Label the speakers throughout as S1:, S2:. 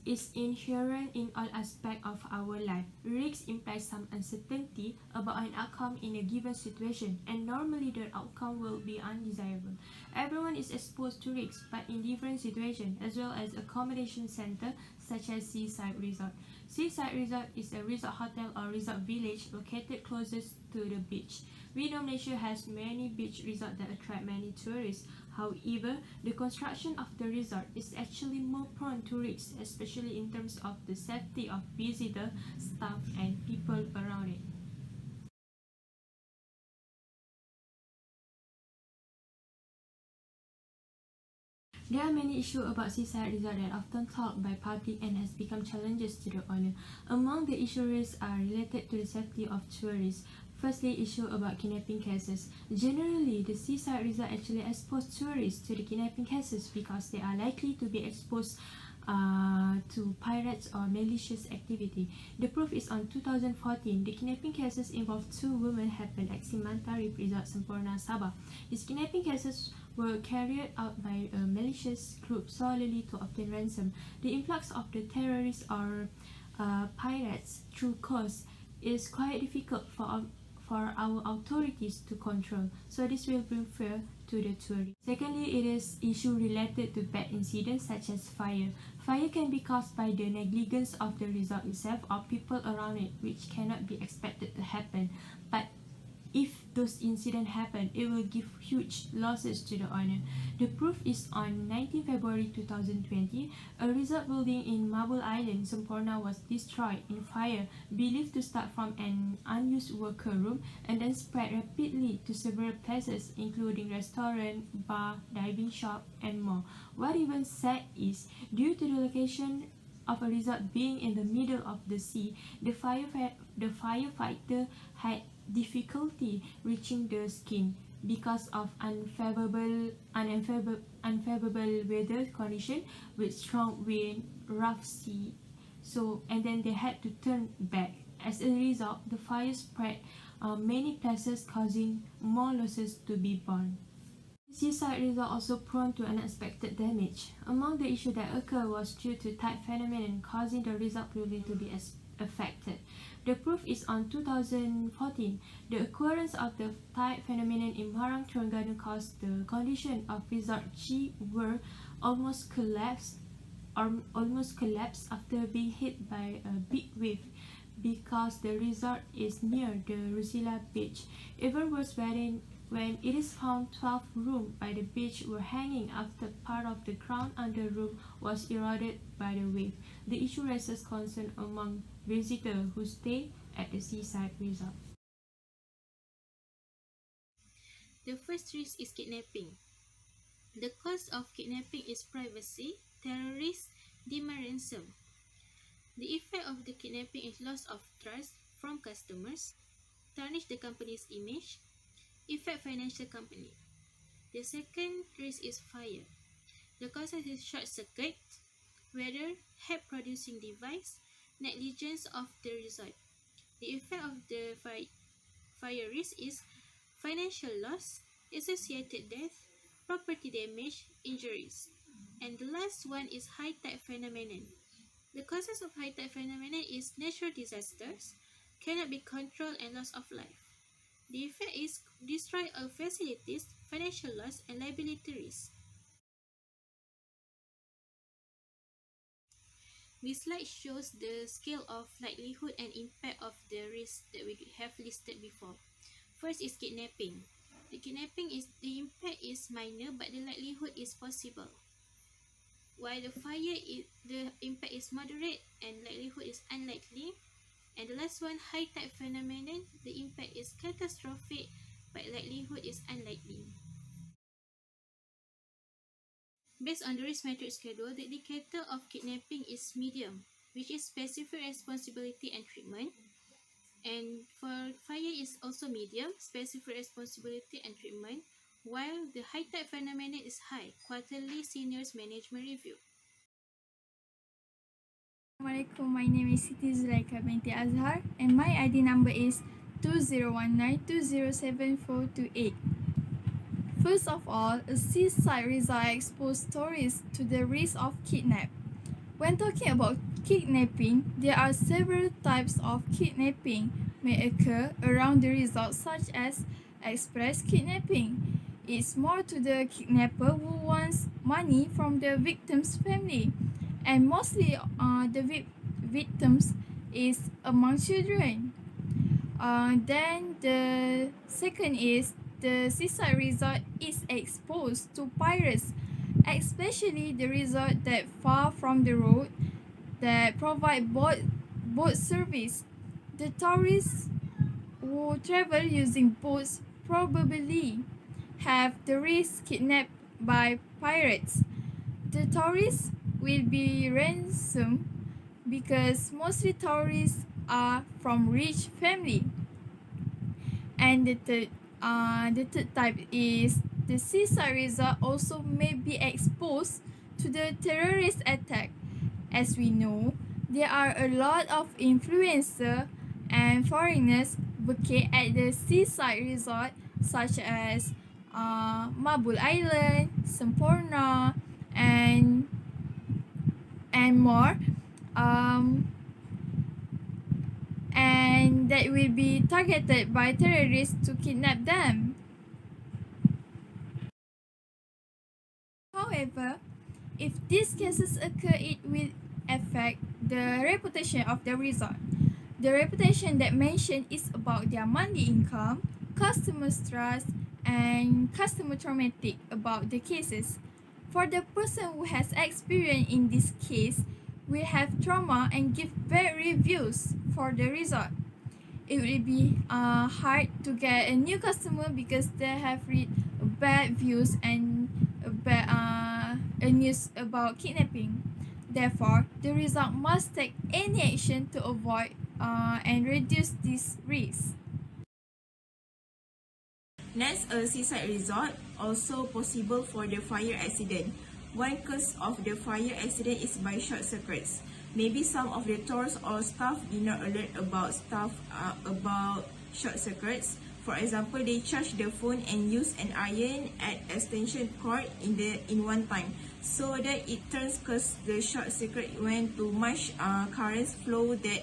S1: is inherent in all aspects of our life. Risk implies some uncertainty about an outcome in a given situation, and normally the outcome will be undesirable. Everyone is exposed to risks, but in different situations, as well as accommodation center such as Seaside Resort. Seaside Resort is a resort hotel or resort village located closest to the beach. We know Malaysia has many beach resorts that attract many tourists. However, the construction of the resort is actually more prone to risks, especially in terms of the safety of visitors, staff, and people around it. There are many issues about Seaside Resort that are often talked by public and has become challenges to the owner. Among the issues are related to the safety of tourists. Firstly, issue about kidnapping cases. Generally, the Seaside Resort actually exposes tourists to the kidnapping cases because they are likely to be exposed to pirates or malicious activity. The proof is on 2014. The kidnapping cases involved two women happened at Simantari Resort Sempurna, Sabah. These kidnapping cases were carried out by a malicious group solely to obtain ransom. The influx of the terrorists or pirates through coast is quite difficult for our authorities to control, so this will bring fear to the tourists. Secondly, it is issue related to bad incidents such as fire. Fire can be caused by the negligence of the resort itself or people around it, which cannot be expected to happen. But if those incidents happen, it will give huge losses to the owner. The proof is on 19 February 2020, a resort building in Marble Island, Sempurna was destroyed in fire, believed to start from an unused worker room and then spread rapidly to several places, including restaurant, bar, diving shop, and more. What even sad is, due to the location of a resort being in the middle of the sea, the firefighter had difficulty reaching the skin because of unfavorable weather condition with strong wind, rough sea. And then they had to turn back. As a result, the fire spread many places, causing more losses to be borne. Seaside resort also prone to unexpected damage. Among the issues that occurred was due to tide phenomenon causing the resort building to be affected. The proof is on 2014. The occurrence of the tide phenomenon in Marang Terengganu caused the condition of Resort G were almost collapsed after being hit by a big wave because the resort is near the Rusila beach. Even worse when it is found 12 rooms by the beach were hanging after part of the ground under the room was eroded by the wave. The issue raises concern among visitors who stay at the Seaside Resort.
S2: The first risk is kidnapping. The cause of kidnapping is privacy, terrorists, demand ransom. The effect of the kidnapping is loss of trust from customers, tarnish the company's image, affect financial company. The second risk is fire. The cause is short circuit, weather, heat producing device, negligence of the resort. The effect of the fire risk is financial loss, associated death, property damage, injuries. And the last one is high tide phenomenon. The causes of high tide phenomenon is natural disasters, cannot be controlled, and loss of life. The effect is destroy of facilities, financial loss, and liability risk. This slide shows the scale of likelihood and impact of the risk that we have listed before. First is kidnapping. The impact is minor, but the likelihood is possible. While the fire, the impact is moderate and likelihood is unlikely. And the last one, high tide phenomenon, the impact is catastrophic, but likelihood is unlikely. Based on the risk metric schedule, the indicator of kidnapping is medium, which is specific responsibility and treatment. And for fire is also medium, specific responsibility and treatment, while the high tide phenomenon is high, quarterly seniors management review.
S3: Assalamualaikum, my name is Siti Zulaika binti Azhar and my ID number is 2019207428. First of all, a seaside resort exposed tourists to the risk of kidnap. When talking about kidnapping, there are several types of kidnapping may occur around the resort, such as express kidnapping. It's more to the kidnapper who wants money from the victim's family, and mostly the victims is among children. Then the second is the seaside resort is exposed to pirates, especially the resort that far from the road that provide boat service. The tourists who travel using boats probably have the risk kidnapped by pirates. The tourists will be ransomed because mostly tourists are from rich family. And the third type is the seaside resort also may be exposed to the terrorist attack. As we know, there are a lot of influencers and foreigners working at the seaside resort, such as Mabul Island, Sempurna, and more. Um, and that will be targeted by terrorists to kidnap them. However, if these cases occur, it will affect the reputation of the resort. The reputation that mentioned is about their monthly income, customers' trust, and customer traumatic about the cases. For the person who has experience in this case, will have trauma and give bad reviews for the resort. It will be hard to get a new customer because they have read bad views and bad news about kidnapping. Therefore, the resort must take any action to avoid and reduce this risk.
S4: Next, a seaside resort also possible for the fire accident. One cause of the fire accident is by short circuits. Maybe some of the tourists or staff did not alert about short circuits. For example, they charge the phone and use an iron at extension cord in one time, so that it turns cause the short circuit when too much currents flow that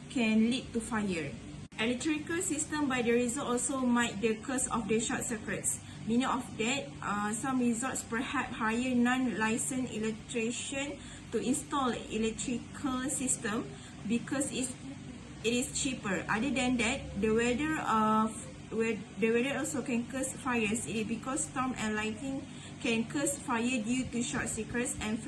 S4: can lead to fire. Electrical system by the resort also might the cause of the short circuits. Meaning of that, some resorts perhaps hire non-licensed electrician to install electrical system because it is cheaper. Other than that, the weather also can cause fires. It is because storm and lightning can cause fire due to short circuits and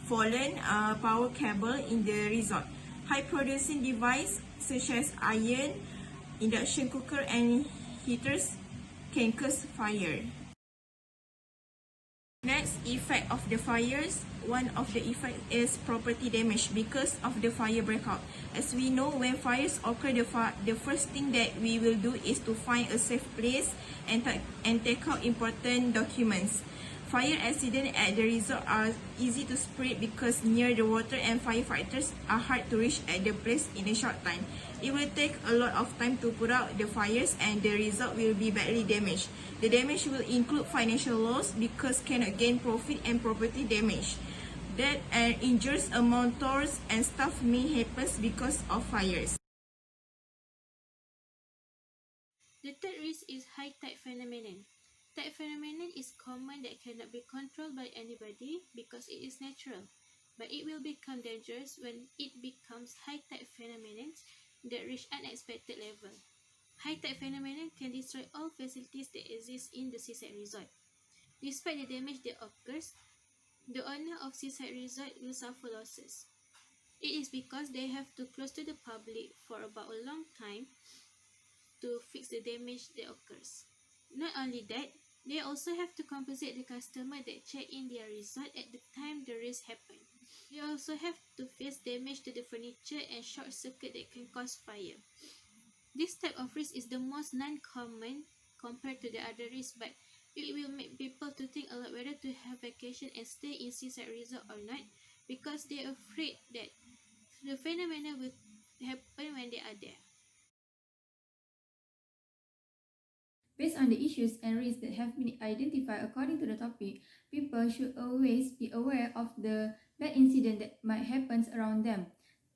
S4: fallen power cable in the resort. High producing device such as iron, induction cooker and heaters can cause fire. Next, effect of the fires. One of the effects is property damage because of the fire breakout. As we know, when fires occur, the first thing that we will do is to find a safe place and take out important documents. Fire accidents at the resort are easy to spread because near the water and firefighters are hard to reach at the place in a short time. It will take a lot of time to put out the fires and the resort will be badly damaged. The damage will include financial loss because cannot gain profit and property damage. Death and injuries among tourists and staff may happen because of fires.
S2: The third risk is high tide phenomenon. Tide phenomenon is common that cannot be controlled by anybody because it is natural, but it will become dangerous when it becomes high tide phenomenon that reach unexpected level. High tide phenomenon can destroy all facilities that exist in the seaside resort. Despite the damage that occurs, the owner of seaside resort will suffer losses. It is because they have to close to the public for about a long time to fix the damage that occurs. Not only that, they also have to compensate the customer that check in their resort at the time the risk happened. They also have to face damage to the furniture and short circuit that can cause fire. This type of risk is the most non-common compared to the other risks, but it will make people to think a lot whether to have vacation and stay in seaside resort or not, because they are afraid that the phenomena will happen when they are there.
S3: Based on the issues and risks that have been identified according to the topic, people should always be aware of the
S5: bad incident that might happen around them.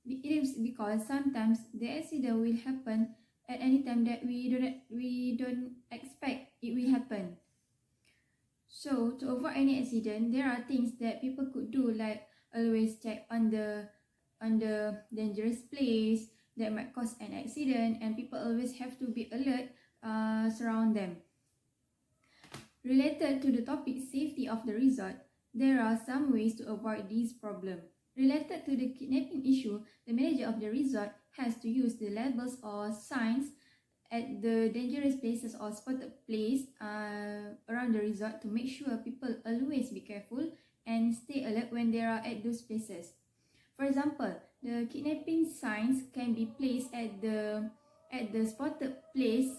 S5: It is because sometimes the accident will happen at any time that we don't expect it will happen. So to avoid any accident, there are things that people could do, like always check on the dangerous place that might cause an accident, and people always have to be alert surround them. Related to the topic safety of the resort, there are some ways to avoid this problem. Related to the kidnapping issue, the manager of the resort has to use the labels or signs at the dangerous places or spotted place around the resort to make sure people always be careful and stay alert when they are at those places. For example, the kidnapping signs can be placed at the spotted place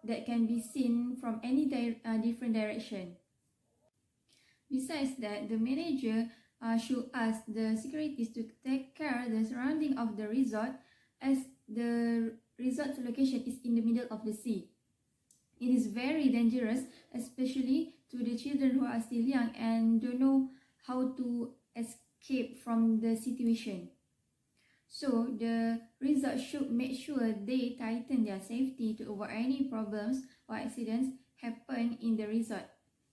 S5: that can be seen from any different direction. Besides that, the manager should ask the securities to take care of the surrounding of the resort, as the resort's location is in the middle of the sea. It is very dangerous, especially to the children who are still young and don't know how to escape from the situation. So the resort should make sure they tighten their safety to avoid any problems or accidents happen in the resort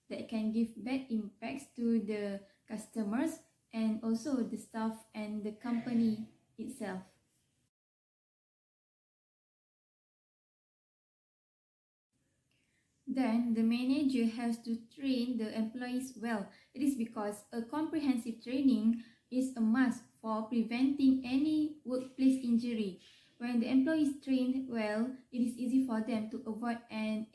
S5: that can give bad impacts to the customers and also the staff and the company itself. Then the manager has to train the employees well. It is because a comprehensive training is a must for preventing any workplace injury. When the employees trained well, it is easy for them to avoid and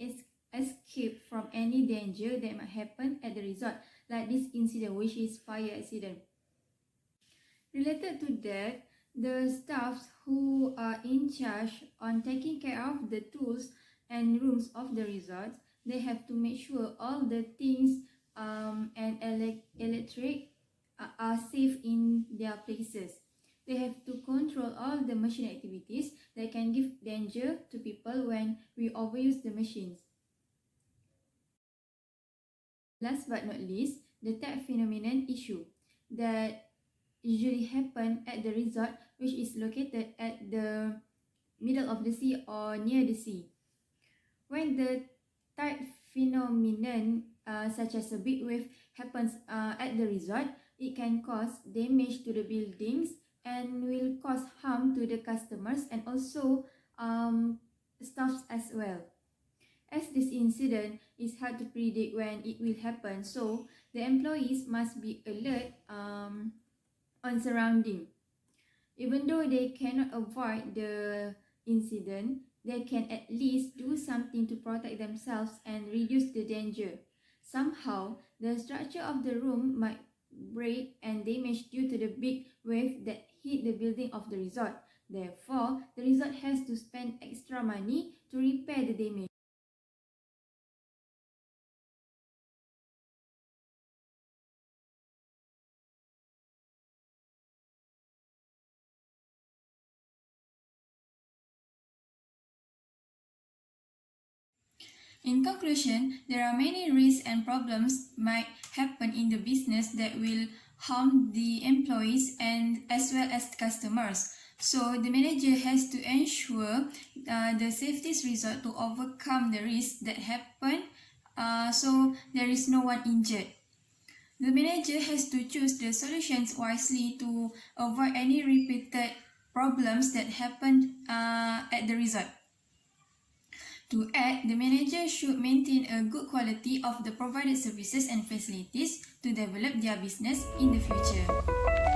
S5: escape from any danger that might happen at the resort, like this incident, which is fire accident. Related to that, the staffs who are in charge on taking care of the tools and rooms of the resort, they have to make sure all the things and electric are safe in their places. They have to control all the machine activities that can give danger to people when we overuse the machines. Last but not least, the tide phenomenon issue that usually happen at the resort, which is located at the middle of the sea or near the sea. When the tide phenomenon, such as a big wave, happens at the resort, it can cause damage to the buildings and will cause harm to the customers and also staffs as well. As this incident is hard to predict when it will happen, so the employees must be alert on surrounding. Even though they cannot avoid the incident, they can at least do something to protect themselves and reduce the danger. Somehow, the structure of the room might break and damage due to the big wave that hit the building of the resort. Therefore, the resort has to spend extra money to repair the damage. In conclusion, there are many risks and problems might happen in the business that will harm the employees and as well as customers. So the manager has to ensure the safety resort to overcome the risks that happen so there is no one injured. The manager has to choose the solutions wisely to avoid any repeated problems that happen at the resort. To add, the manager should maintain a good quality of the provided services and facilities to develop their business in the future.